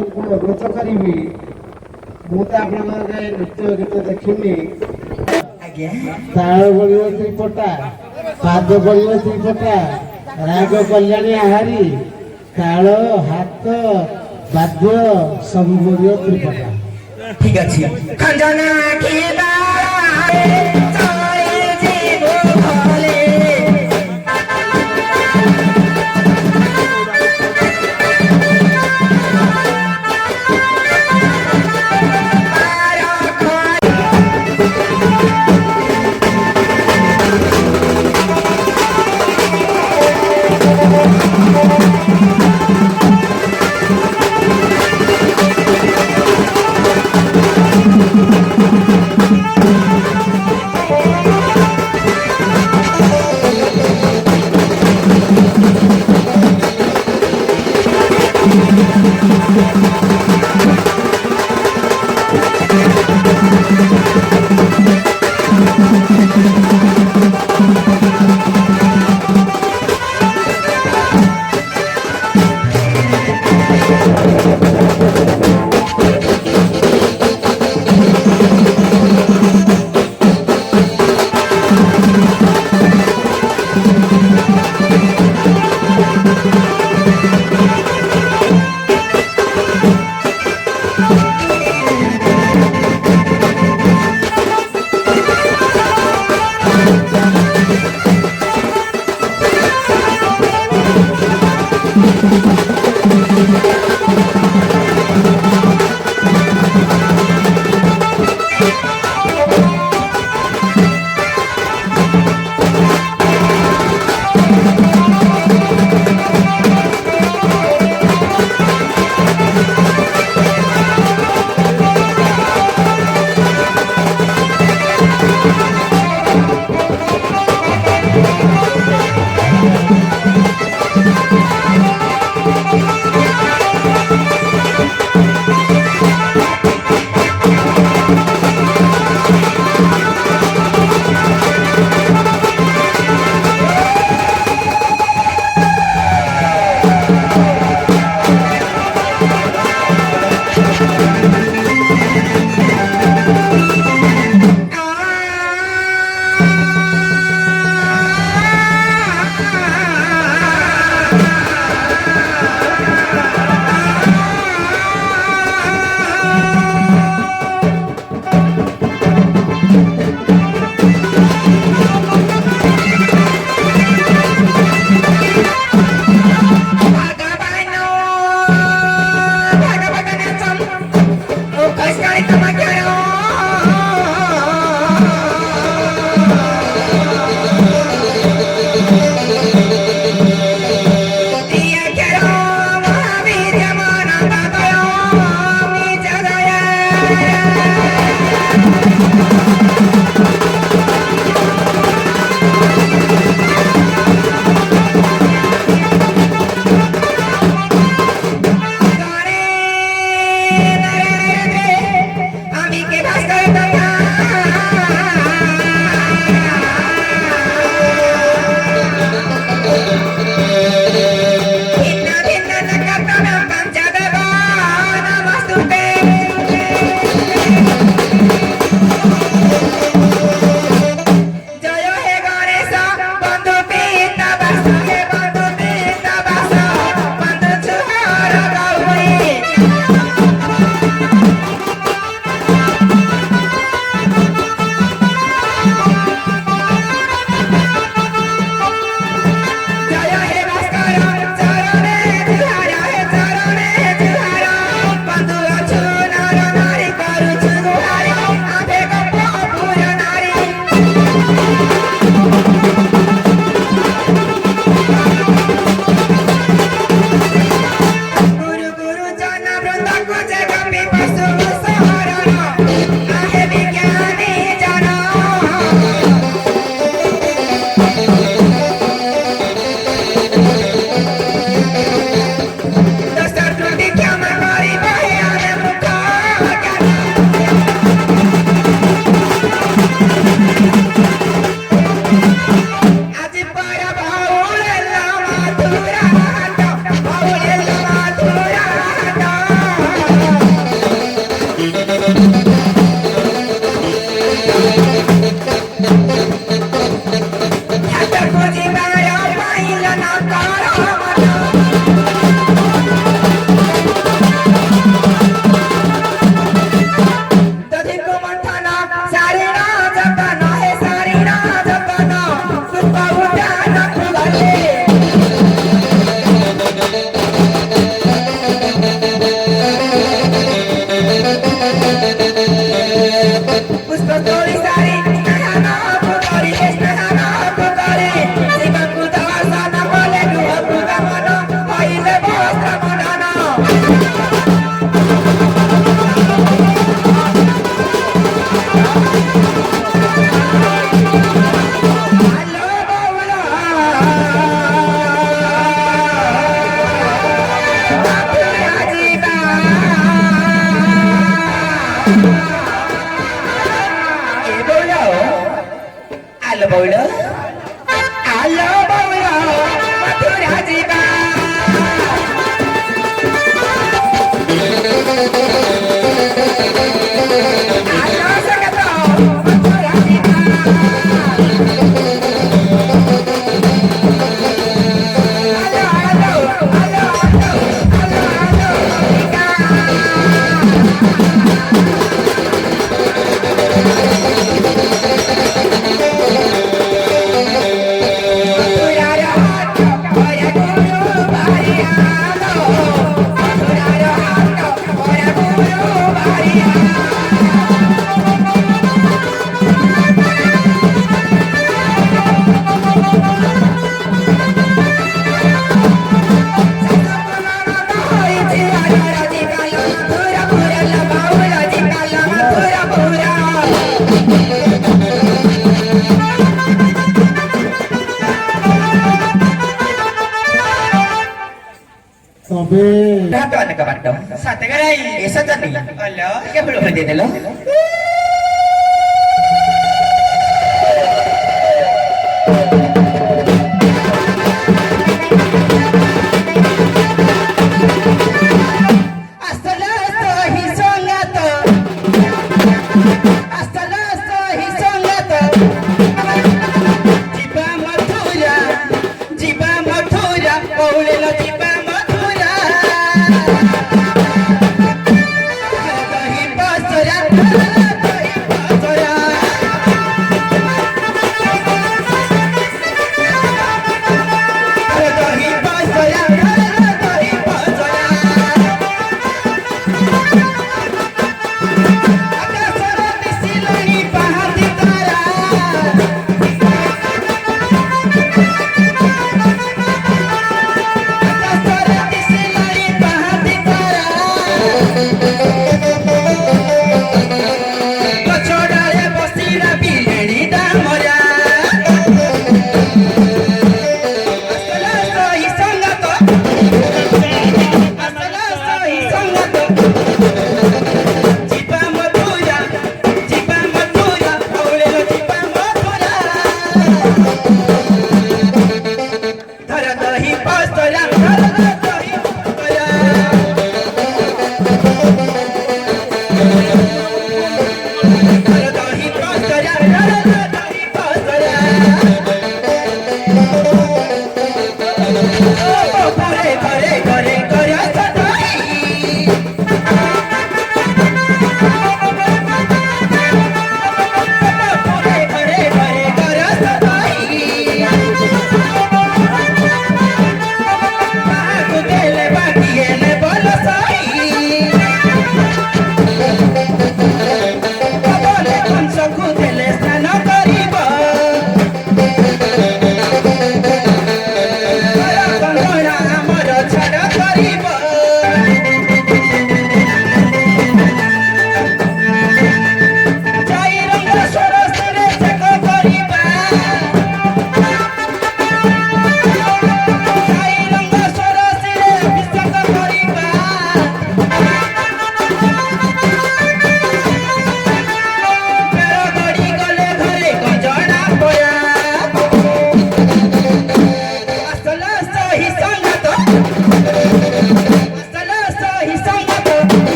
अनुरोध करी ମୁଁ ତ ଆପଣଙ୍କ ନୃତ୍ୟ ଗୀତ ଦେଖିନି। ତାଳ ବଳିବ ତ୍ରିପଟା, ପାଦ ବଳିବ ତ୍ରିପଟା, ରାଗ କଲ୍ୟାଣୀ ଆହାରି, ତାଳ ହାତ ବାଦ୍ୟ ସବୁ ବଳିବ ତ୍ରିପଟା। ঠিক আছে খঞ্জনা খেলা ए बोलो आलो बोलो आलो बोलो मथुरा जीवा आलो सकतो मथुरा जीवा তবে Dato ano ka ba ito? Sa tagaray. Isa to ni. Alo? Ikaw belum pwede nilo?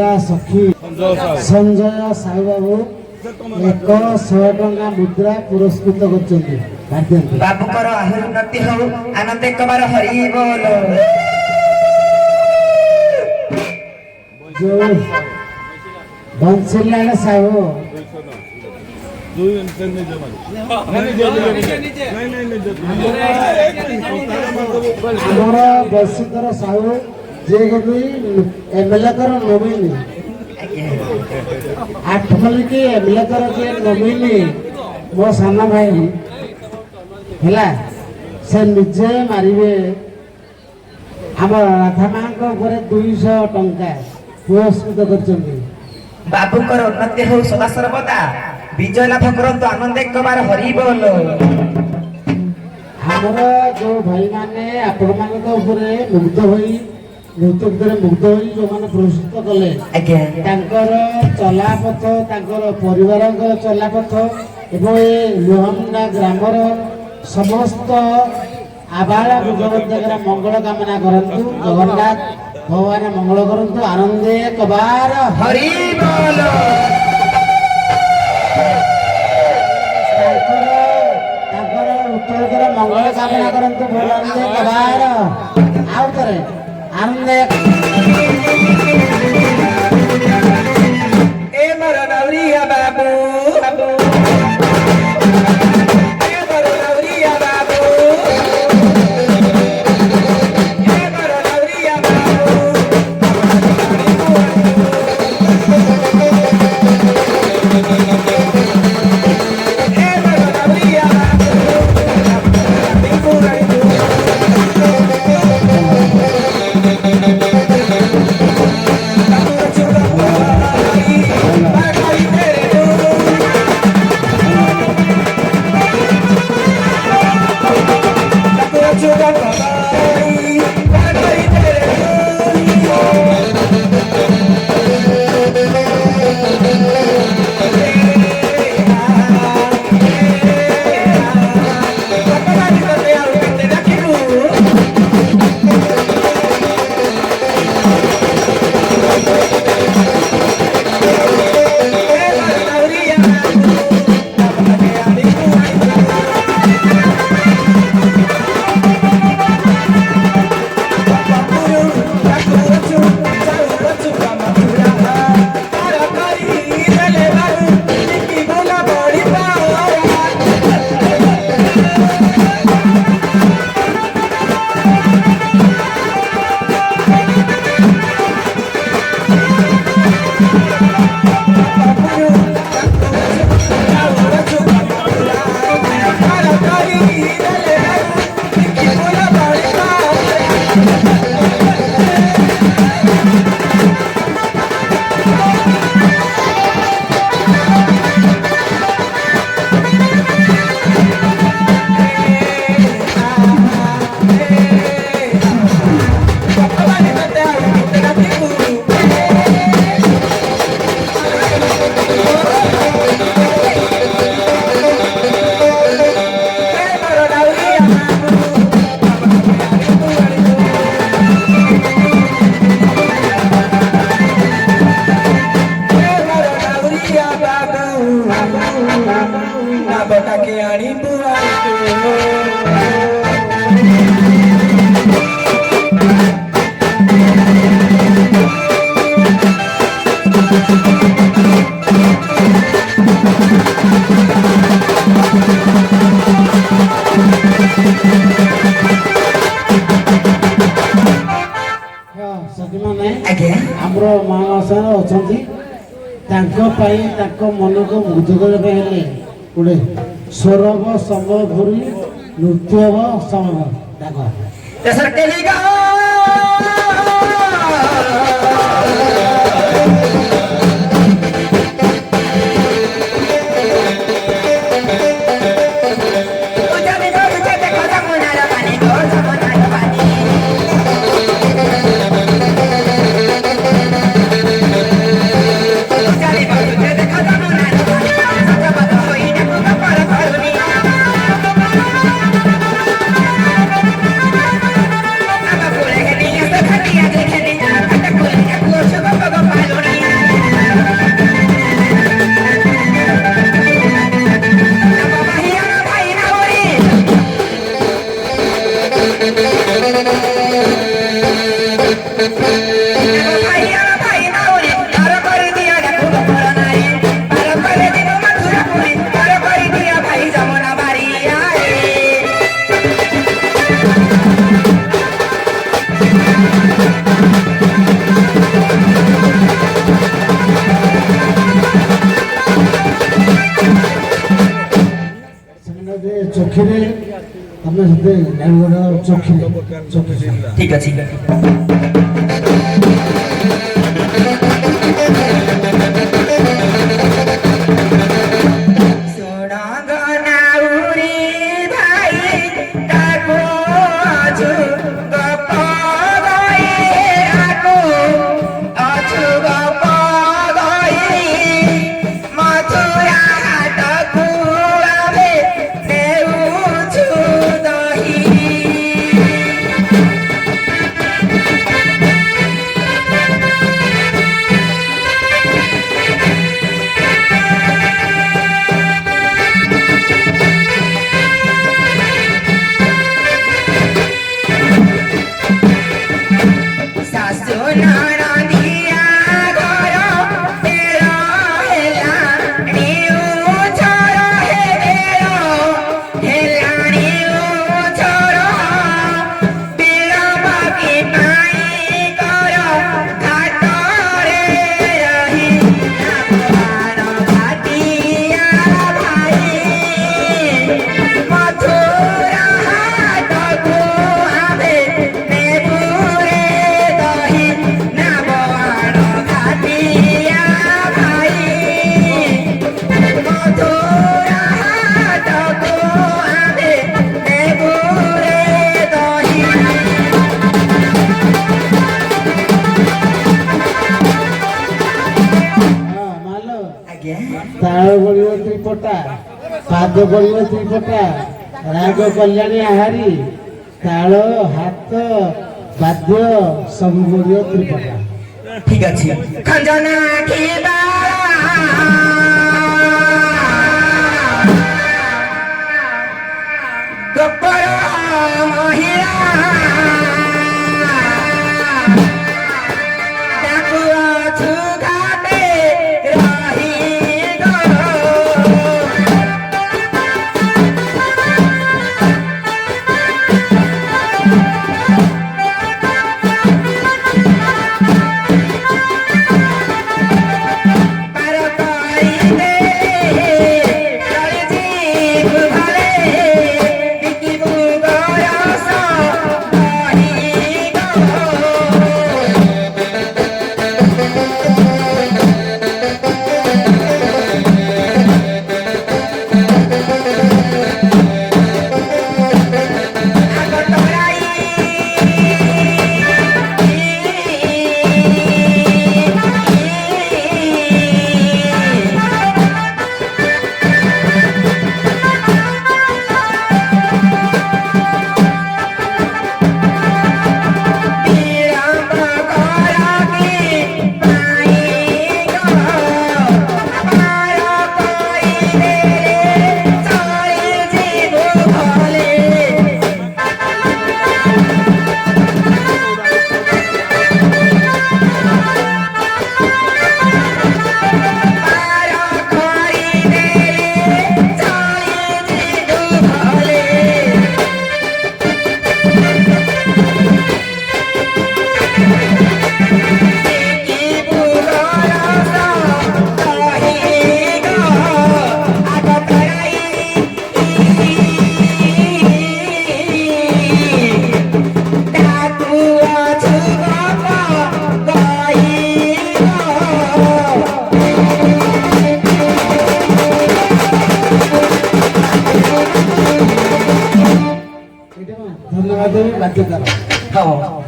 ପିଲା ସଖୀ ସଞ୍ଜୟ ସାହୁ ବାବୁ 100 ଟଙ୍କା ମୁଦ୍ରା ପୁରସ୍କୃତ କରିଛନ୍ତି। ବାବୁଙ୍କର ଆହୁରି ଉନ୍ନତି ହଉ ଆନନ୍ଦ ଏକବାର ହରି ବୋଲ। ଯୋଉ ବଂଶୀଲାଲ ସାହୁ ଆମର ବଂଶୀଧର ସାହୁ ଯିଏକି ଏମଏଲଏଙ୍କର ନୋମିନି ଆଠମଲ୍ଲିକ ଏମଏଲଏଙ୍କର ଯିଏ ନୋମିନି ମୋ ସାନ ଭାଇ ହେଲା ସେ ନିଜେ ମାରିବେ ଆମ ରାଧା ମାଙ୍କ ଉପରେ 200 ଟଙ୍କା ପୁରସ୍କୃତ କରିଛନ୍ତି। ବାବୁଙ୍କର ଉନ୍ନତି ହଉ ସଦା ସର୍ବଦା ବିଜୟ ଲାଭ କରନ୍ତୁ ଆନନ୍ଦ ଏକବାର ହରି ବୋଲ। ଆମର ଯୋଉ ଭାଇମାନେ ଆପଣମାନଙ୍କ ଉପରେ ମୁଗ୍ଧ ହୋଇ ନୃତ୍ୟ ଭିତରେ ମୁଗ୍ଧ ହୋଇ ଯୋଉମାନେ ପୁରସ୍କୃତ କଲେ ତାଙ୍କର ଚଲାପଥ ତାଙ୍କର ପରିବାରଙ୍କର ଚଲାପଥ ଏବଂ ଏ ଲୋହାମୁଣ୍ଡା ଗ୍ରାମର ସମସ୍ତ ଆବାଳ ଜଗନ୍ନାଥଙ୍କର ମଙ୍ଗଳ କାମନା କରନ୍ତୁ। ଜଗନ୍ନାଥ ଭଗବାନ ମଙ୍ଗଳ କରନ୍ତୁ। ଆନନ୍ଦେ କବାର ହରି ବୋଲ। ତାଙ୍କର ଉତ୍ତର ମଙ୍ଗଳ କାମନା କରନ୍ତୁ। ଆନନ୍ଦେ କବାର ଆଉ ଥରେ ଆନନ୍ଦେ ଏ ମର ନୌରିଆ ବାବୁ ଆମର ମହାମାସାର ଅଛନ୍ତି ତାଙ୍କ ପାଇଁ ତାଙ୍କ ମନକୁ ମୁଗ୍ଧ କରିବା ପାଇଁ ହେଲେ ଗୋଟେ ସୌରଭ ସମ୍ବଲପୁରୀ ନୃତ୍ୟ ସମୟ ତାଙ୍କ I'm ତମେ ସେତେ ଚୋଖି ଠିକ ଅଛି। ତାଳ ଗଳିବ ତ୍ରିପଟା, ପାଦ ଗଳିବ ତ୍ରିପଟା, ରାଗ କଲ୍ୟାଣୀ ଆହାରି, ତାଳ ହାତ ବାଦ୍ୟ ସବୁ ଗଳିବ ତ୍ରିପଟା। ଠିକ ଅଛି। ଖଞ୍ଜନା ଖିବା ଗୋପର ମହିଳା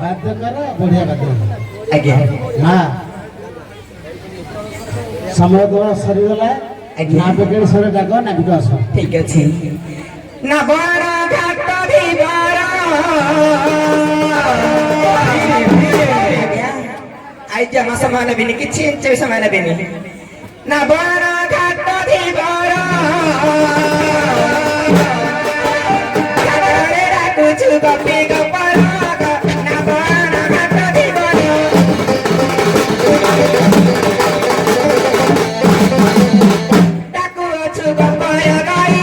ବାଦ୍ୟକାର ବଢିଆ ବାଦ୍ୟ। ଆଜ୍ଞା ମା ସମୟ ତୋର ସରିଗଲା। ନା ପକେଇ ସରେ ଡାକ ନାବିକ ଆସ। ଠିକ ଅଛି। ନା ବଣ ଘାଟ ଧିବର ଆଇଜା ମାସ ମାନେ ବିନି କିଛି ଇଞ୍ଚ ସେମାନେ ବିନି। ନା ବଣ ଘାଟ ଧିବର ଡାକୁଛୁ ଗପି ଗପର ନା ବଣ ଘାଟ ଧିବର ଡାକୁଛୁ ଗପର ଗାଈ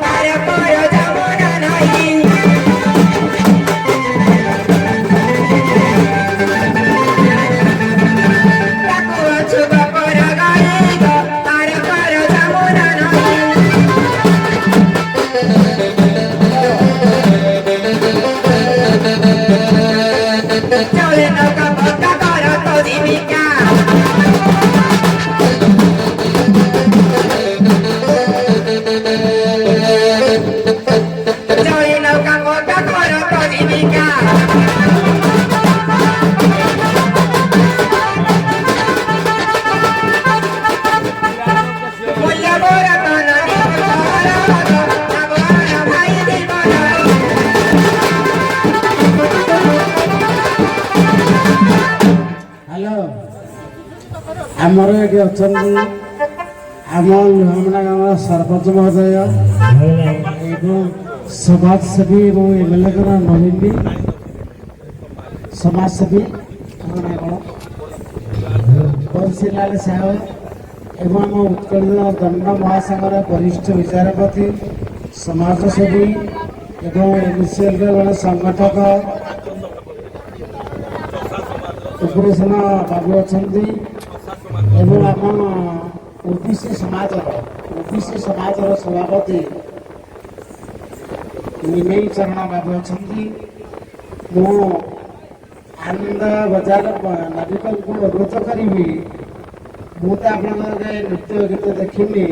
ତାର ପର ଯମୁନା ନାହିଁ। ଡାକୁଛୁ ଗପର ଗାଈ ତାର ପର ଯମୁନା ନାହିଁ। ଆମର ଏଠି ଅଛନ୍ତି ଆମ ଲୁହାମଣା ଗ୍ରାମର ସରପଞ୍ଚ ମହୋଦୟ ଏବଂ ସମାଜସେବୀ ଏବଂ ଏମ୍ଏଲ୍ଏଙ୍କର ନଳିନୀ ସମାଜସେବୀ ବଂଶୀଲାଲ ସାହୁ ଏବଂ ଆମ ଉତ୍କଳୀୟ ଦଣ୍ଡ ମହାସଂଘର ବରିଷ୍ଠ ବିଚାରପତି ସମାଜସେବୀ ଏବଂ ଏମ୍ସିଏଲ୍ର ଜଣେ ସଂଗଠକ ଉପରେସନ ବାବୁ ଅଛନ୍ତି ଏବଂ ଆମ ଓବିସି ସମାଜର ସଭାପତି ନିମେଇ ଚରଣ ବାବୁ ଅଛନ୍ତି। ମୁଁ ଆନନ୍ଦ ବଜାର ନାବିକଙ୍କୁ ଅନୁରୋଧ କରିବି, ମୁଁ ତ ଆପଣଙ୍କର ନୃତ୍ୟ ଗୀତ ଦେଖିନି,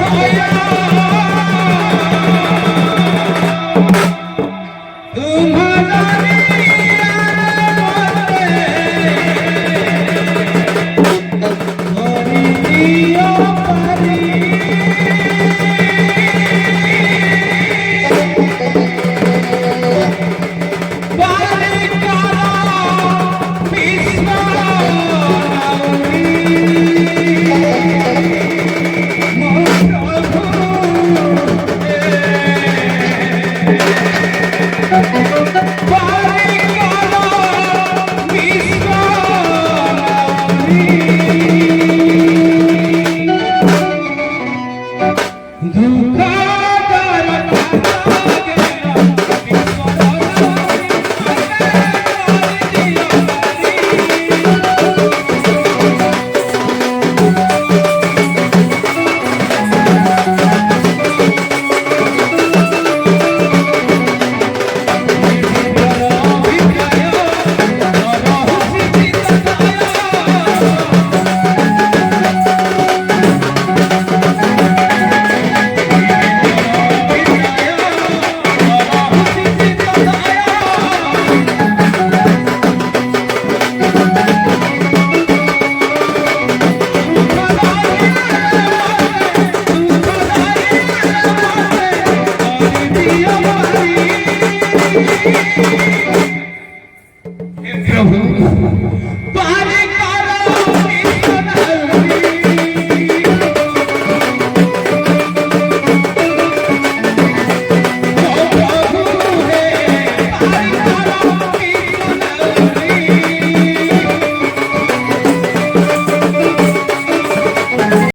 Hallelujah.